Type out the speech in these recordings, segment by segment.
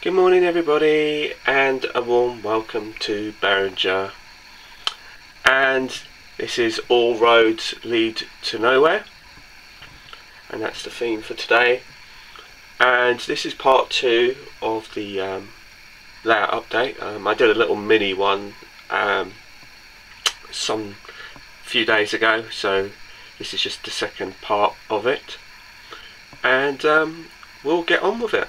Good morning everybody, and a warm welcome to Beringer. And this is All Roads Lead to Nowhere, and that's the theme for today. And this is part 2 of the layout update. I did a little mini one some few days ago, so this is just the second part of it, and we'll get on with it.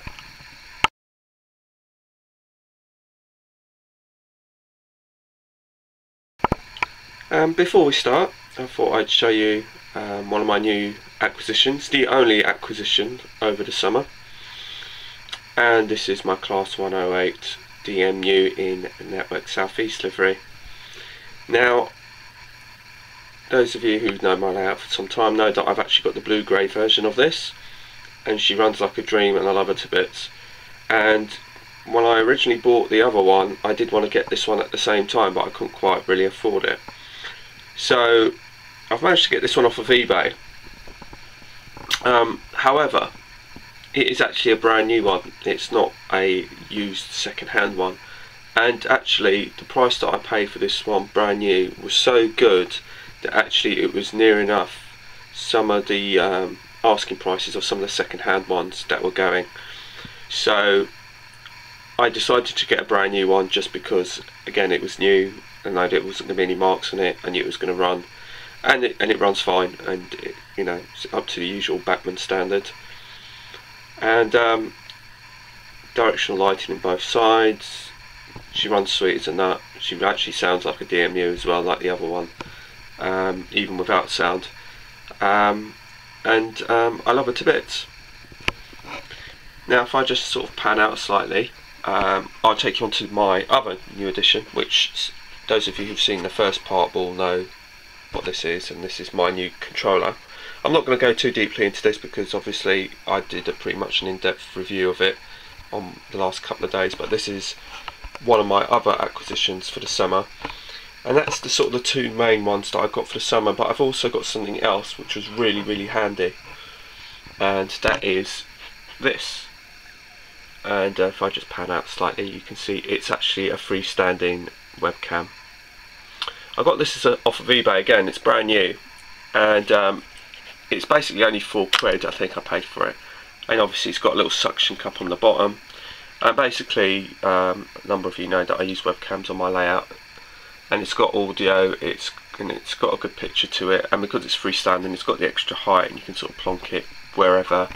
Before we start, I thought I'd show you one of my new acquisitions, the only acquisition over the summer, and this is my Class 108 DMU in Network Southeast livery. Now, those of you who know my layout for some time know that I've actually got the blue-grey version of this, and she runs like a dream and I love her to bits. And when I originally bought the other one, I did want to get this one at the same time, but I couldn't quite really afford it. So I've managed to get this one off of eBay. However, it is actually a brand new one. It's not a used second-hand one, and actually the price that I paid for this one brand new was so good that actually it was near enough some of the asking prices of some of the second-hand ones that were going. So I decided to get a brand new one just because, again, it was new and I knew it wasn't going to be any marks on it. I knew it was going to run, and it runs fine, and it, you know, it's up to the usual Bachmann standard. And directional lighting in both sides. She runs sweet as a nut. She actually sounds like a DMU as well, like the other one, even without sound. I love her to bits. Now, if I just sort of pan out slightly, I'll take you on to my other new addition, which those of you who've seen the first part will know what this is, and this is my new controller. I'm not going to go too deeply into this because obviously I did pretty much an in-depth review of it on the last couple of days, but this is one of my other acquisitions for the summer, and that's the sort of the two main ones that I've got for the summer. But I've also got something else which was really handy, and that is this. And if I just pan out slightly, you can see it's actually a freestanding webcam. I got this off of eBay again. It's brand new, and it's basically only £4 I think I paid for it. And obviously it's got a little suction cup on the bottom, and basically a number of you know that I use webcams on my layout, and it's got audio, it's got a good picture to it, and because it's freestanding it's got the extra height and you can sort of plonk it wherever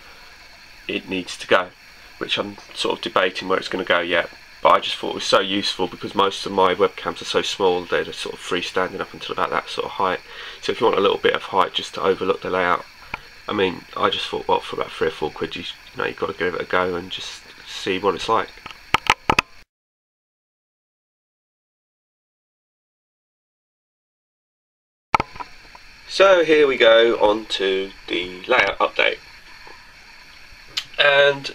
it needs to go, which I'm sort of debating where it's going to go yet. But I just thought it was so useful because most of my webcams are so small, they're sort of freestanding up until about that sort of height. So if you want a little bit of height just to overlook the layout, I mean, I just thought, well, for about £3 or £4, you know, you've got to give it a go and just see what it's like. So here we go on to the layout update. And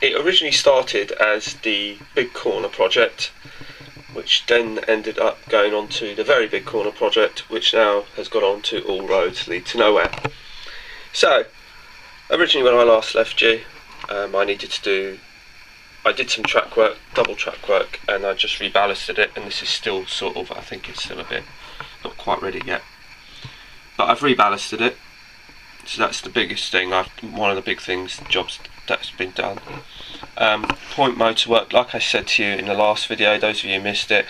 it originally started as the Big Corner project, which then ended up going on to the Very Big Corner project, which now has gone on to All Roads Lead to Nowhere. So originally when I last left you, I did some track work, double track work, and I just reballasted it, and this is still sort of, I think it's still a bit not quite ready yet, but I've reballasted it. So that's the biggest thing. One of the big things, jobs that's been done. Point motor work, like I said to you in the last video, those of you who missed it,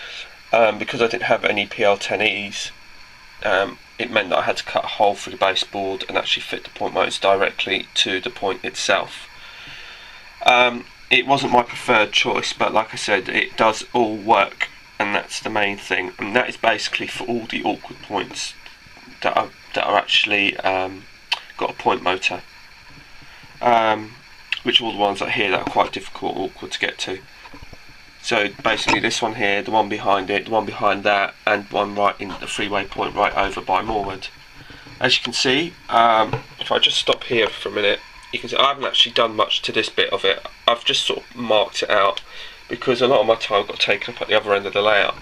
because I didn't have any PL10Es, it meant that I had to cut a hole through the baseboard and actually fit the point motors directly to the point itself. It wasn't my preferred choice, but like I said, it does all work, and that's the main thing. And that is basically for all the awkward points that are actually got a point motor, which are all the ones that here that are quite difficult, awkward to get to. So basically this one here, the one behind it, the one behind that, and one right in the freeway point right over by Moorwood. As you can see, if I just stop here for a minute, you can see I haven't actually done much to this bit of it. I've just sort of marked it out because a lot of my time got taken up at the other end of the layout.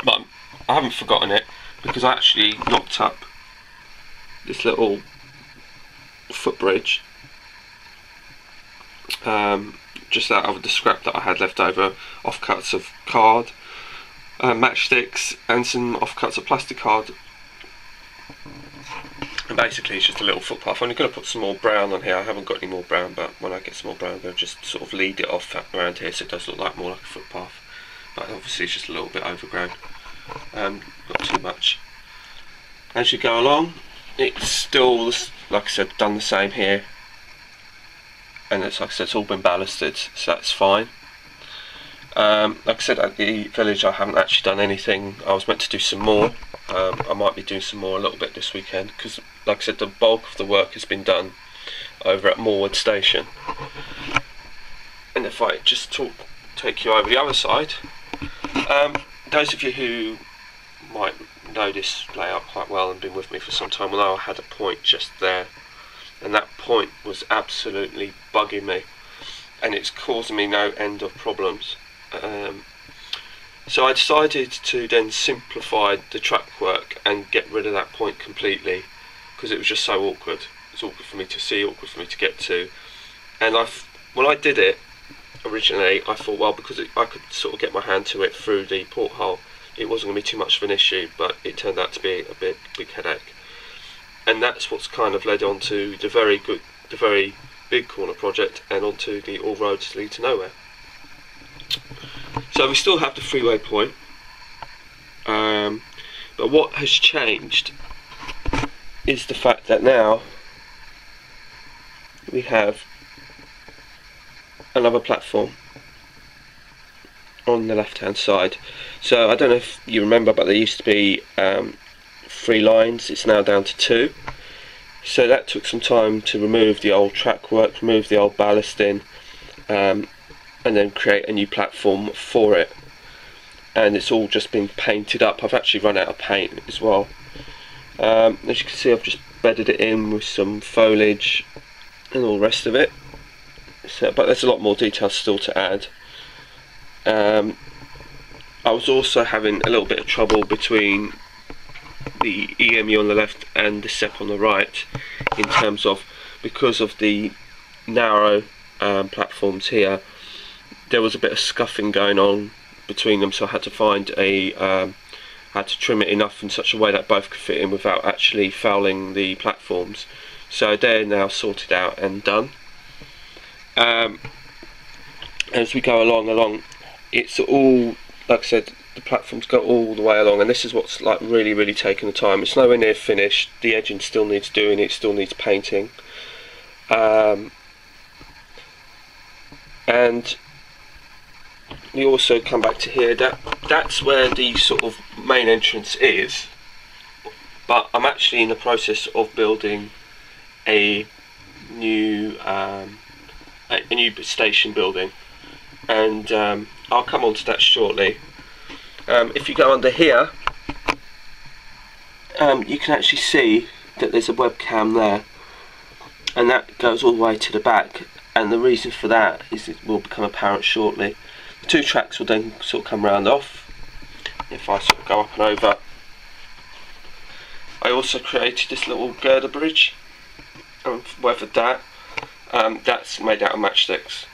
But I haven't forgotten it because I actually knocked up this little footbridge just out of the scrap that I had left over, offcuts of card, matchsticks, and some offcuts of plastic card. And basically it's just a little footpath. I'm only going to put some more brown on here. I haven't got any more brown, but when I get some more brown I'm going to just sort of lead it off around here so it does look like more like a footpath. But obviously it's just a little bit overgrown, not too much. As you go along, it's still, like I said, done the same here. And it's, like I said, it's all been ballasted, so that's fine. Like I said, at the village I haven't actually done anything. I was meant to do some more. I might be doing some more a little bit this weekend, because like I said, the bulk of the work has been done over at Moorwood Station. And if I just take you over the other side, those of you who might know this layout quite well and been with me for some time will know I had a point just there, and that point was absolutely bugging me, and it's causing me no end of problems. So I decided to then simplify the track work and get rid of that point completely, because it was just so awkward. It was awkward for me to see, awkward for me to get to. And when I did it originally, I thought, well, because I could sort of get my hand to it through the porthole, it wasn't going to be too much of an issue, but it turned out to be a big headache. And that's what's kind of led on to the very big corner project, and onto the All Roads Lead to Nowhere. So we still have the freeway point, but what has changed is the fact that now we have another platform on the left hand side. So I don't know if you remember, but there used to be 3 lines. It's now down to 2. So that took some time to remove the old track work, remove the old ballasting, and then create a new platform for it. And it's all just been painted up. I've actually run out of paint as well. As you can see, I've just bedded it in with some foliage and all the rest of it. So, but there's a lot more detail still to add. I was also having a little bit of trouble between the EMU on the left and the SEP on the right, in terms of, because of the narrow platforms here, there was a bit of scuffing going on between them, so I had to find had to trim it enough in such a way that both could fit in without actually fouling the platforms. So they're now sorted out and done. As we go along, it's all, like I said, the platforms go all the way along, and this is what's like really taking the time. It's nowhere near finished. The edging still needs doing, it still needs painting, and we also come back to here. That's where the sort of main entrance is, but I'm actually in the process of building a new station building, and I'll come on to that shortly. If you go under here, you can actually see that there's a webcam there, and that goes all the way to the back, and the reason for that is it will become apparent shortly. The 2 tracks will then sort of come round off. If I sort of go up and over, I also created this little girder bridge and weathered that. That's made out of matchsticks,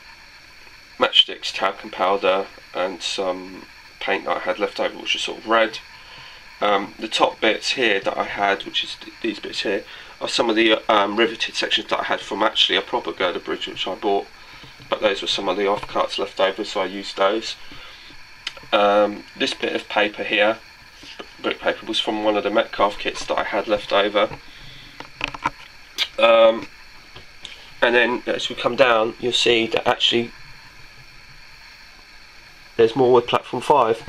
talc and powder, and some paint that I had left over, which is sort of red. The top bits here that I had, which is these bits here, are some of the riveted sections that I had from actually a proper girder bridge which I bought, but those were some of the offcuts left over, so I used those. This bit of paper here, brick paper, was from one of the Metcalf kits that I had left over. And then as we come down, you'll see that actually there's more with platform 5,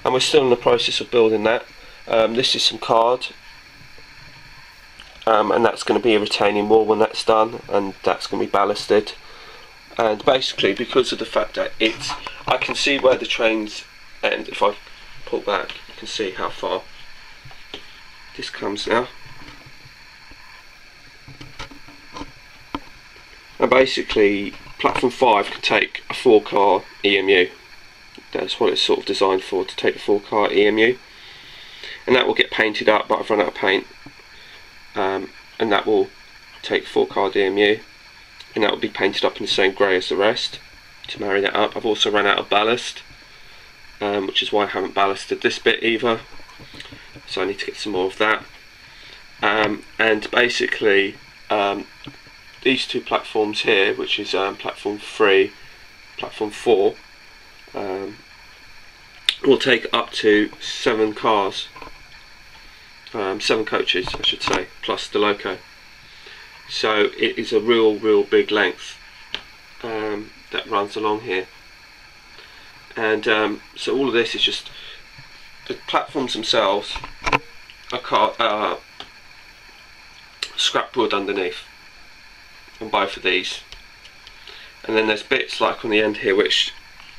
and we're still in the process of building that. This is some card, and that's going to be a retaining wall when that's done, and that's going to be ballasted. And basically, because of the fact that I can see where the trains end. If I pull back, you can see how far this comes now. And basically, platform 5 can take a 4-car EMU. That's what it's sort of designed for, to take a 4-car EMU. And that will get painted up, but I've run out of paint. And that will take 4-car EMU. and that will be painted up in the same grey as the rest to marry that up. I've also run out of ballast, which is why I haven't ballasted this bit either, so I need to get some more of that. And basically these two platforms here, which is platform 3, platform 4, will take up to 7 cars, 7 coaches I should say, plus the loco. So it is a real big length that runs along here. And so all of this is just, the platforms themselves are scrap wood underneath on both of these, and then there's bits like on the end here, which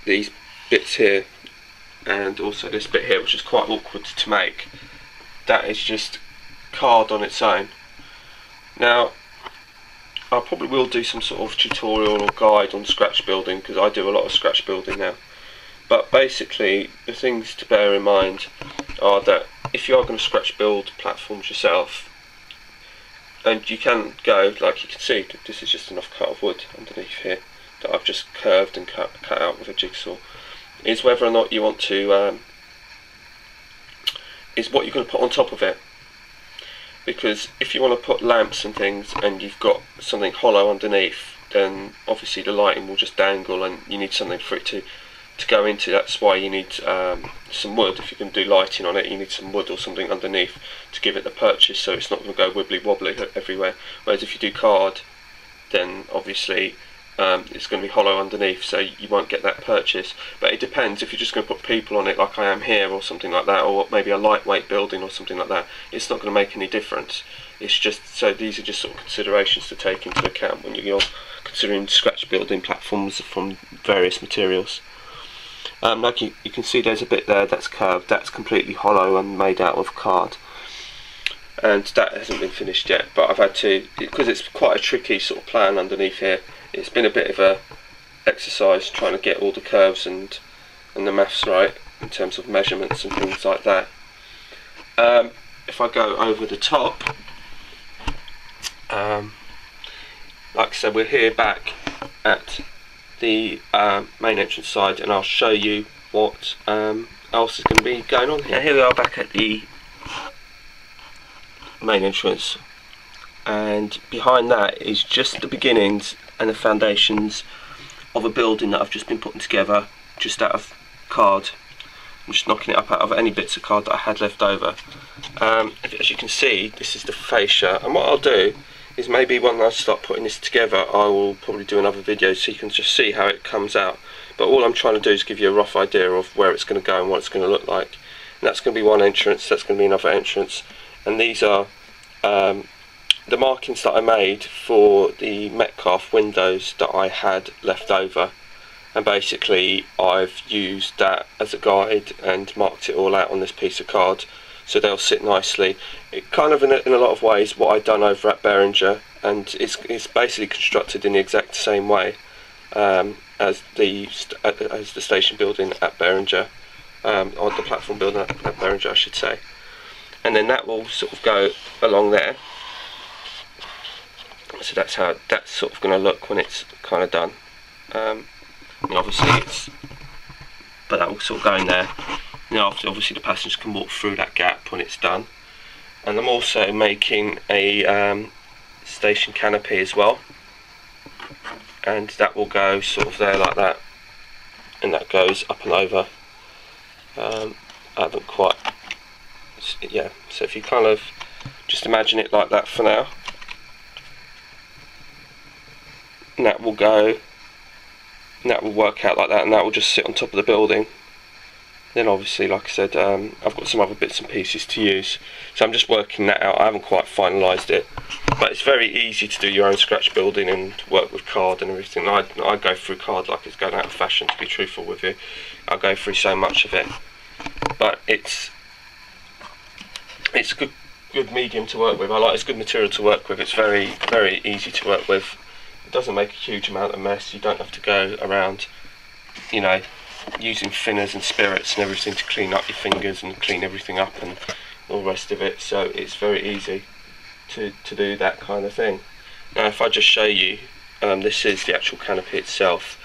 these bits here and also this bit here, which is quite awkward to make, that is just card on its own. Now I probably will do some sort of tutorial or guide on scratch building, because I do a lot of scratch building now. But basically the things to bear in mind are that if you are going to scratch build platforms yourself, and you can go, like you can see, this is just enough cut of wood underneath here that I've just curved and cut out with a jigsaw, is whether or not you want to, is what you're going to put on top of it. Because if you want to put lamps and things and you've got something hollow underneath, then obviously the lighting will just dangle and you need something for it to go into. That's why you need some wood. If you're going to do lighting on it, you need some wood or something underneath to give it the purchase, so it's not going to go wibbly wobbly everywhere. Whereas if you do card, then obviously it's going to be hollow underneath, so you won't get that purchase. But it depends. If you're just going to put people on it like I am here or something like that, or maybe a lightweight building or something like that, it's not going to make any difference. It's just, so these are just sort of considerations to take into account when you're considering scratch building platforms from various materials. Like you can see, there's a bit there that's curved, that's completely hollow and made out of card, and that hasn't been finished yet, but I've had to, because it's quite a tricky sort of plan underneath here, it's been a bit of a exercise trying to get all the curves and the maths right in terms of measurements and things like that. If I go over the top, like I said, we're here back at the main entrance side, and I'll show you what else is going to be going on here. Here we are back at the main entrance, and behind that is just the beginnings and the foundations of a building that I've just been putting together just out of card. I'm just knocking it up out of any bits of card that I had left over. As you can see, this is the fascia, and what I'll do is maybe when I start putting this together, I will probably do another video so you can just see how it comes out. But all I'm trying to do is give you a rough idea of where it's going to go and what it's going to look like. And that's going to be one entrance, that's going to be another entrance, and these are the markings that I made for the Metcalfe windows that I had left over. And basically I've used that as a guide and marked it all out on this piece of card, so they'll sit nicely. It kind of in a lot of ways what I've done over at Beringer, and it's basically constructed in the exact same way as the station building at Beringer, or the platform building at Beringer I should say. And then that will sort of go along there, so that's how that's sort of going to look when it's kind of done. Obviously but that will sort of go in there. After, obviously the passengers can walk through that gap when it's done. And I'm also making a station canopy as well, and that will go sort of there like that, and that goes up and over. I haven't quite, yeah, so if you kind of just imagine it like that for now, and that will go, and that will work out like that, and that will just sit on top of the building. Then obviously, like I said, I've got some other bits and pieces to use, so I'm just working that out. I haven't quite finalised it, but it's very easy to do your own scratch building and work with card and everything. I go through card like it's going out of fashion, to be truthful with you. I go through so much of it, but it's a good medium to work with. It's good material to work with. It's very easy to work with. It doesn't make a huge amount of mess. You don't have to go around, using thinners and spirits and everything to clean up your fingers and clean everything up and all the rest of it. So it's very easy to do that kind of thing. Now if I just show you This is the actual canopy itself.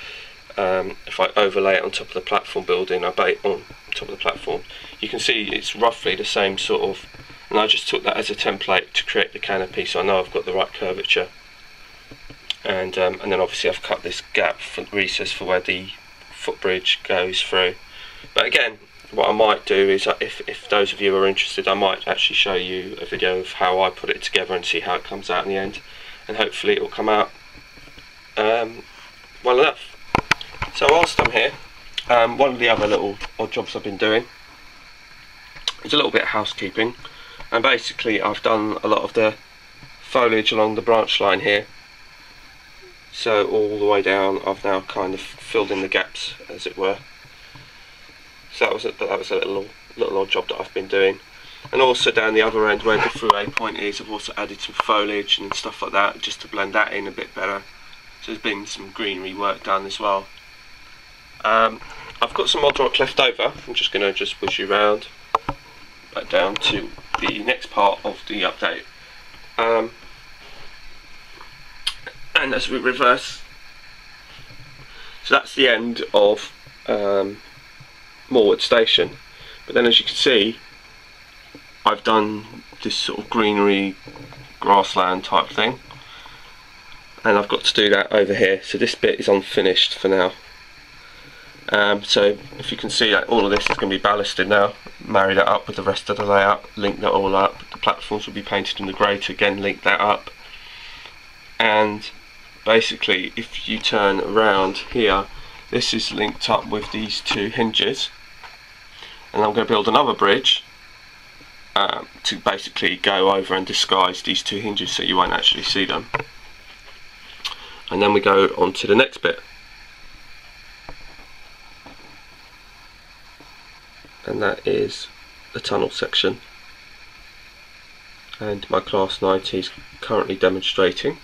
If I overlay it on top of the platform building, I bait on top of the platform, you can see it's roughly the same sort of, and I just took that as a template to create the canopy, so I know I've got the right curvature. And then obviously I've cut this gap for recess for where the footbridge goes through. But again, what I might do is, if those of you are interested, I might actually show you a video of how I put it together and see how it comes out in the end, and hopefully it will come out well enough. So whilst I'm here, one of the other little odd jobs I've been doing is a little bit of housekeeping, and basically I've done a lot of the foliage along the branch line here. So all the way down, I've now kind of filled in the gaps, as it were. So that was a little odd job that I've been doing. And also down the other end where the through-A point is, I've also added some foliage and stuff like that, just to blend that in a bit better. So there's been some greenery work done as well. I've got some mod rock left over. I'm just going to push you round back down to the next part of the update. And as we reverse, so that's the end of Moorwood Station. But then, as you can see, I've done this sort of greenery grassland type thing, and I've got to do that over here. So this bit is unfinished for now. So if you can see, all of this is going to be ballasted now. Marry that up with the rest of the layout, link that all up. The platforms will be painted in the grey to again link that up. And basically, if you turn around here, this is linked up with these two hinges, and I'm going to build another bridge to basically go over and disguise these two hinges so you won't actually see them. And then we go on to the next bit, and that is the tunnel section, and my Class 90 is currently demonstrating.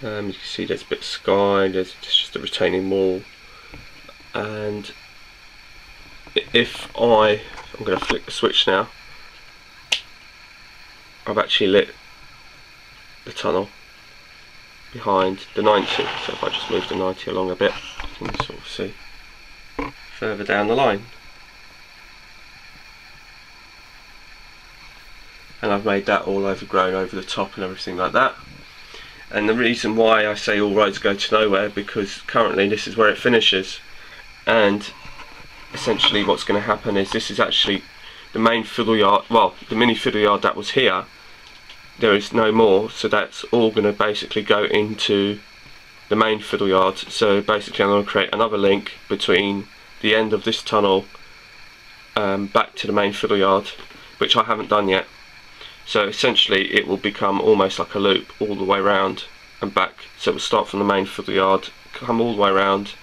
You can see there's a bit of sky, there's just a retaining wall, and I'm going to flick the switch now, I've actually lit the tunnel behind the 90, so if I just move the 90 along a bit, you can sort of see further down the line. And I've made that all overgrown over the top and everything like that. And the reason why I say all roads go to nowhere, because currently this is where it finishes, and essentially what's going to happen is this is actually the main fiddle yard, well, the mini fiddle yard that was here, there is no more, so that's all going to basically go into the main fiddle yard. So basically I'm going to create another link between the end of this tunnel back to the main fiddle yard, which I haven't done yet. So essentially it will become almost like a loop all the way around and back. So it will start from the main fiddle yard, come all the way around,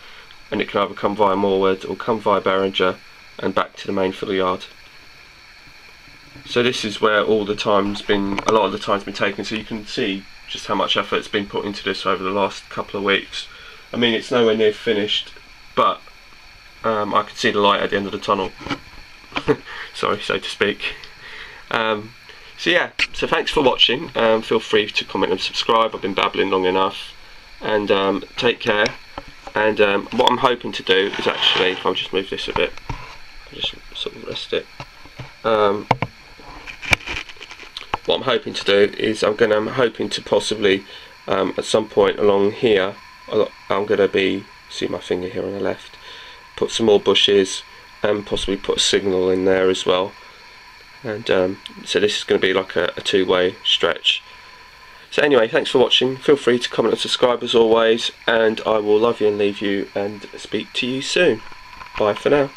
and it can either come via Moorwood or come via Beringer and back to the main fiddle yard. So this is where a lot of the time's been taken, so you can see just how much effort's been put into this over the last couple of weeks. I mean, it's nowhere near finished, but I can see the light at the end of the tunnel. Sorry, so to speak. So yeah, so thanks for watching. Feel free to comment and subscribe. I've been babbling long enough, and take care. And what I'm hoping to do is actually, if I'll just move this a bit, I'll just sort of rest it. What I'm hoping to do is I'm hoping to possibly at some point along here, I'm going to be, see my finger here on the left, put some more bushes and possibly put a signal in there as well. And so this is going to be like a two-way stretch. So anyway, thanks for watching. Feel free to comment and subscribe as always, and I will love you and leave you and speak to you soon. Bye for now.